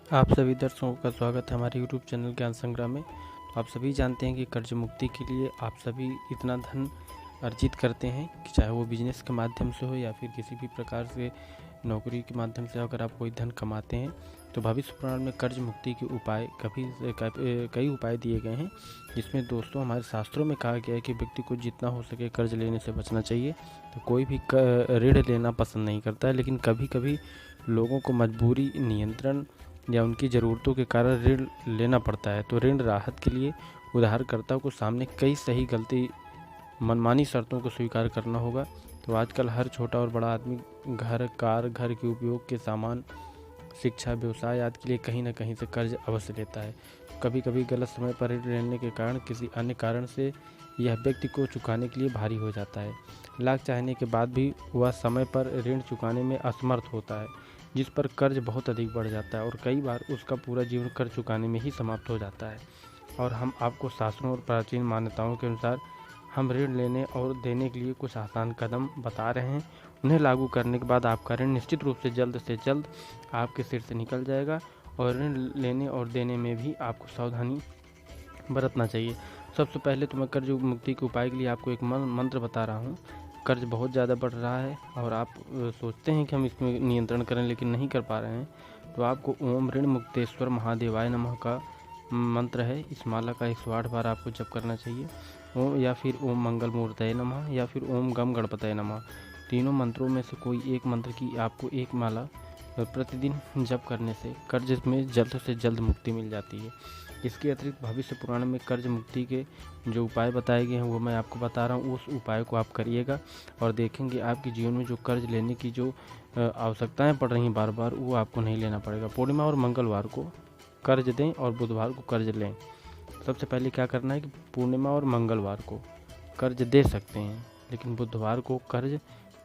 आप सभी दर्शकों का स्वागत है हमारे YouTube चैनल ज्ञान संग्रह में। तो आप सभी जानते हैं कि कर्ज मुक्ति के लिए आप सभी इतना धन अर्जित करते हैं कि चाहे वो बिजनेस के माध्यम से हो या फिर किसी भी प्रकार से नौकरी के माध्यम से अगर आप कोई धन कमाते हैं तो भविष्य पुराण में कर्ज मुक्ति के उपाय कई उपाय दिए गए हैं, जिसमें दोस्तों हमारे शास्त्रों में कहा गया है कि व्यक्ति को जितना हो सके कर्ज लेने से बचना चाहिए। तो कोई भी ऋण लेना पसंद नहीं करता है, लेकिन कभी कभी लोगों को मजबूरी, नियंत्रण या उनकी ज़रूरतों के कारण ऋण लेना पड़ता है। तो ऋण राहत के लिए उधारकर्ता को सामने कई सही गलती मनमानी शर्तों को स्वीकार करना होगा। तो आजकल हर छोटा और बड़ा आदमी घर, कार, घर के उपयोग के सामान, शिक्षा, व्यवसाय आदि के लिए कहीं ना कहीं से कर्ज अवश्य लेता है। कभी कभी गलत समय पर ऋण लेने के कारण किसी अन्य कारण से यह व्यक्ति को चुकाने के लिए भारी हो जाता है। लाख चाहने के बाद भी वह समय पर ऋण चुकाने में असमर्थ होता है, जिस पर कर्ज बहुत अधिक बढ़ जाता है और कई बार उसका पूरा जीवन कर्ज चुकाने में ही समाप्त हो जाता है। और हम आपको शास्त्रों और प्राचीन मान्यताओं के अनुसार हम ऋण लेने और देने के लिए कुछ आसान कदम बता रहे हैं। उन्हें लागू करने के बाद आपका ऋण निश्चित रूप से जल्द आपके सिर से निकल जाएगा और ऋण लेने और देने में भी आपको सावधानी बरतना चाहिए। सबसे पहले तो मैं कर्ज मुक्ति के उपाय के लिए आपको एक मंत्र बता रहा हूँ। कर्ज बहुत ज़्यादा बढ़ रहा है और आप सोचते हैं कि हम इसमें नियंत्रण करें, लेकिन नहीं कर पा रहे हैं। तो आपको ओम ऋण मुक्तेश्वर महादेवाय नमः का मंत्र है, इस माला का 108 बार आपको जप करना चाहिए। ओम या फिर ओम मंगल मूर्तये नमः या फिर ओम गम गणपतये नमः, तीनों मंत्रों में से कोई एक मंत्र की आपको एक माला प्रतिदिन जप करने से कर्ज में जल्द से जल्द मुक्ति मिल जाती है। इसके अतिरिक्त भविष्य पुराण में कर्ज मुक्ति के जो उपाय बताए गए हैं वो मैं आपको बता रहा हूँ। उस उपाय को आप करिएगा और देखेंगे आपके जीवन में जो कर्ज लेने की जो आवश्यकताएं पड़ रही हैं बार बार, वो आपको नहीं लेना पड़ेगा। पूर्णिमा और मंगलवार को कर्ज दें और बुधवार को कर्ज लें। सबसे पहले क्या करना है कि पूर्णिमा और मंगलवार को कर्ज दे सकते हैं, लेकिन बुधवार को कर्ज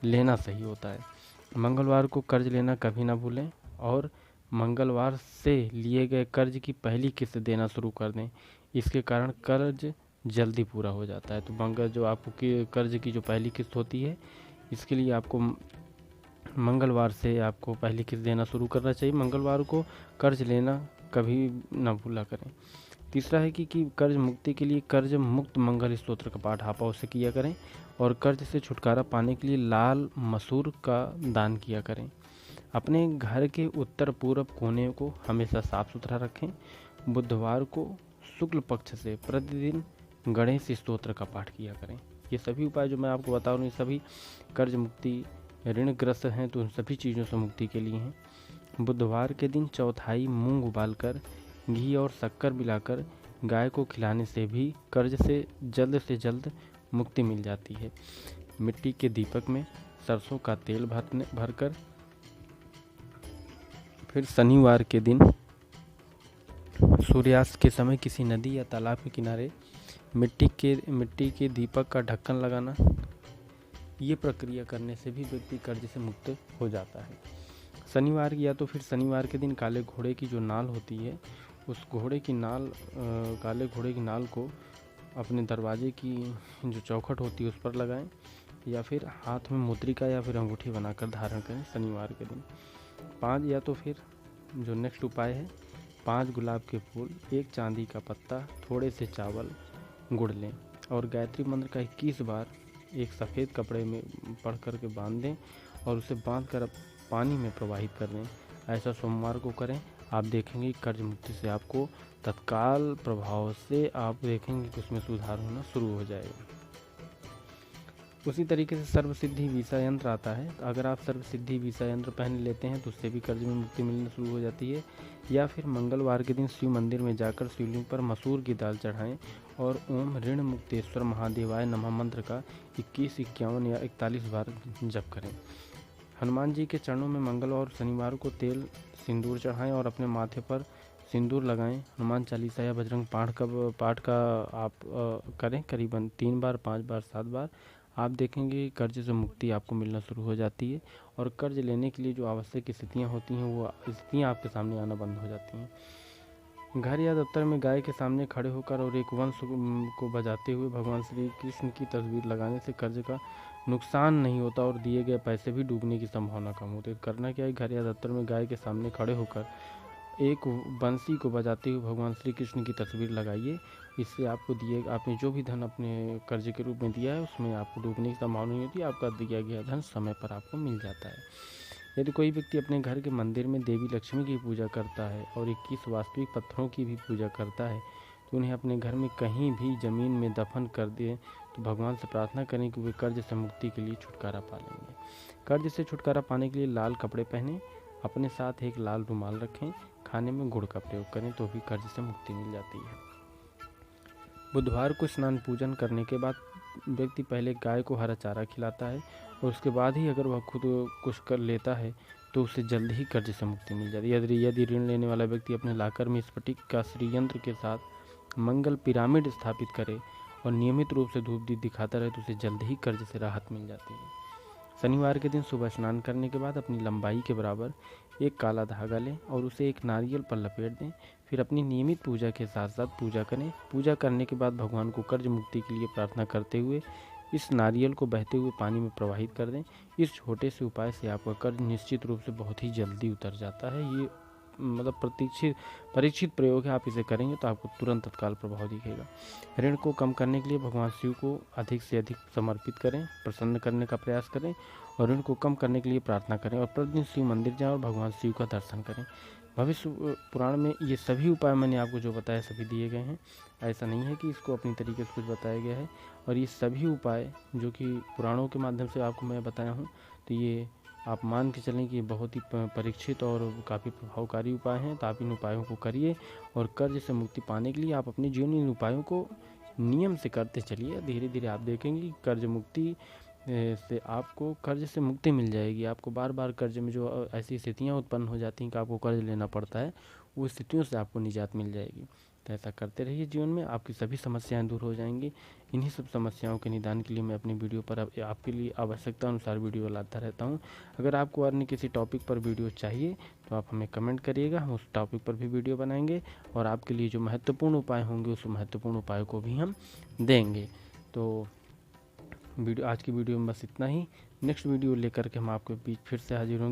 लेना सही होता है। मंगलवार को कर्ज लेना कभी ना भूलें और मंगलवार से लिए गए कर्ज की पहली किस्त देना शुरू कर दें। इसके कारण कर्ज जल्दी पूरा हो जाता है। तो जो आपको कर्ज की जो पहली किस्त होती है, इसके लिए आपको मंगलवार से आपको पहली किस्त देना शुरू करना चाहिए। मंगलवार को कर्ज लेना कभी ना भूला करें। तीसरा है कि कर्ज मुक्ति के लिए कर्ज मुक्त मंगल स्तोत्र का पाठ आप अवश्य किया करें और कर्ज से छुटकारा पाने के लिए लाल मसूर का दान किया करें। अपने घर के उत्तर पूर्व कोने को हमेशा साफ सुथरा रखें। बुधवार को शुक्ल पक्ष से प्रतिदिन गणेश स्तोत्र का पाठ किया करें। ये सभी उपाय जो मैं आपको बता रहा हूँ, ये सभी कर्ज मुक्ति, ऋणग्रस्त हैं तो उन सभी चीज़ों से मुक्ति के लिए हैं। बुधवार के दिन चौथाई मूंग उबालकर घी और शक्कर मिलाकर गाय को खिलाने से भी कर्ज से जल्द मुक्ति मिल जाती है। मिट्टी के दीपक में सरसों का तेल भरकर फिर शनिवार के दिन सूर्यास्त के समय किसी नदी या तालाब के किनारे मिट्टी के दीपक का ढक्कन लगाना, ये प्रक्रिया करने से भी व्यक्ति कर्ज से मुक्त हो जाता है। शनिवार या तो फिर शनिवार के दिन काले घोड़े की जो नाल होती है, उस काले घोड़े की नाल को अपने दरवाजे की जो चौखट होती है उस पर लगाएं या फिर हाथ में मुद्रिका या फिर अंगूठी बनाकर धारण करें शनिवार के दिन। 5 या तो फिर जो नेक्स्ट उपाय है, 5 गुलाब के फूल, 1 चांदी का पत्ता, थोड़े से चावल, गुड़ लें और गायत्री मंत्र का 21 बार एक सफ़ेद कपड़े में पढ़ करके बांध दें और उसे बांध कर पानी में प्रवाहित कर दें। ऐसा सोमवार को करें। आप देखेंगे कर्ज मुक्ति से आपको तत्काल प्रभाव से आप देखेंगे कि उसमें सुधार होना शुरू हो जाएगा। उसी तरीके से सर्वसिद्धि वीसा यंत्र आता है। तो अगर आप सर्वसिद्धि वीसा यंत्र पहन लेते हैं तो उससे भी कर्ज में मुक्ति मिलना शुरू हो जाती है। या फिर मंगलवार के दिन शिव मंदिर में जाकर शिवलिंग पर मसूर की दाल चढ़ाएं और ओम ऋण मुक्तेश्वर महादेवाय नमः मंत्र का 21, 51 या 41 बार जप करें। हनुमान जी के चरणों में मंगल और शनिवार को तेल सिंदूर चढ़ाएं और अपने माथे पर सिंदूर लगाएं। हनुमान चालीसा या बजरंग पाठ का आप करें करीबन 3 बार, 5 बार, 7 बार। आप देखेंगे कर्ज से मुक्ति आपको मिलना शुरू हो जाती है और कर्ज लेने के लिए जो आवश्यक स्थितियाँ होती हैं वो स्थितियाँ आपके सामने आना बंद हो जाती हैं। घर या दफ्तर में गाय के सामने खड़े होकर और एक वंश को बजाते हुए भगवान श्री कृष्ण की तस्वीर लगाने से कर्ज का नुकसान नहीं होता और दिए गए पैसे भी डूबने की संभावना कम होती है। करना क्या है, घर या दफ्तर में गाय के सामने खड़े होकर एक बंसी को बजाते हुए भगवान श्री कृष्ण की तस्वीर लगाइए। इससे आपको आपने जो भी धन अपने कर्ज के रूप में दिया है उसमें आपको डूबने की संभावना नहीं होती, आपका दिया गया धन समय पर आपको मिल जाता है। यदि कोई व्यक्ति अपने घर के मंदिर में देवी लक्ष्मी की पूजा करता है और 21 वास्तविक पत्थरों की भी पूजा करता है तो उन्हें अपने घर में कहीं भी ज़मीन में दफन कर दें तो भगवान से प्रार्थना करें कि वे कर्ज से मुक्ति के लिए छुटकारा पा लेंगे। कर्ज से छुटकारा पाने के लिए लाल कपड़े पहनें, अपने साथ एक लाल रुमाल रखें, खाने में गुड़ का प्रयोग करें तो भी कर्ज से मुक्ति मिल जाती है। बुधवार को स्नान पूजन करने के बाद व्यक्ति पहले गाय को हरा चारा खिलाता है और उसके बाद ही अगर वह खुद कुछ कर लेता है तो उसे जल्द ही कर्ज से मुक्ति मिल जाती है। यदि ऋण लेने वाला व्यक्ति अपने लाकर में स्फटिक का श्रीयंत्र के साथ मंगल पिरामिड स्थापित करे और नियमित रूप से धूप दीप दिखाता रहे तो उसे जल्द ही कर्ज से राहत मिल जाती है। शनिवार के दिन सुबह स्नान करने के बाद अपनी लंबाई के बराबर एक काला धागा लें और उसे एक नारियल पर लपेट दें। फिर अपनी नियमित पूजा के साथ साथ पूजा करें। पूजा करने के बाद भगवान को कर्ज मुक्ति के लिए प्रार्थना करते हुए इस नारियल को बहते हुए पानी में प्रवाहित कर दें। इस छोटे से उपाय से आपका कर्ज निश्चित रूप से बहुत ही जल्दी उतर जाता है। ये मतलब परीक्षित प्रयोग है, आप इसे करेंगे तो आपको तुरंत तत्काल प्रभाव दिखेगा। ऋण को कम करने के लिए भगवान शिव को अधिक से अधिक समर्पित करें, प्रसन्न करने का प्रयास करें और ऋण को कम करने के लिए प्रार्थना करें और प्रतिदिन शिव मंदिर जाएं और भगवान शिव का दर्शन करें। भविष्य पुराण में ये सभी उपाय मैंने आपको जो बताया सभी दिए गए हैं, ऐसा नहीं है कि इसको अपनी तरीके से कुछ बताया गया है। और ये सभी उपाय जो कि पुराणों के माध्यम से आपको मैं बताया हूँ तो ये आप मान के चलें कि बहुत ही परीक्षित और काफ़ी प्रभावकारी उपाय हैं। तो आप इन उपायों को करिए और कर्ज से मुक्ति पाने के लिए आप अपने जीवन में इन उपायों को नियम से करते चलिए। धीरे धीरे आप देखेंगे कि कर्ज मुक्ति से आपको कर्ज से मुक्ति मिल जाएगी। आपको बार बार कर्ज में जो ऐसी स्थितियाँ उत्पन्न हो जाती हैं कि आपको कर्ज लेना पड़ता है, वो स्थितियों से आपको निजात मिल जाएगी। तो ऐसा करते रहिए, जीवन में आपकी सभी समस्याएं दूर हो जाएंगी। इन्हीं सब समस्याओं के निदान के लिए मैं अपनी वीडियो पर आपके लिए आवश्यकता अनुसार वीडियो लाता रहता हूं। अगर आपको अन्य किसी टॉपिक पर वीडियो चाहिए तो आप हमें कमेंट करिएगा, हम उस टॉपिक पर भी वीडियो बनाएंगे और आपके लिए जो महत्वपूर्ण उपाय होंगे उस महत्वपूर्ण उपायों को भी हम देंगे। तो आज की वीडियो में बस इतना ही। नेक्स्ट वीडियो लेकर के हम आपके बीच फिर से हाजिर होंगे।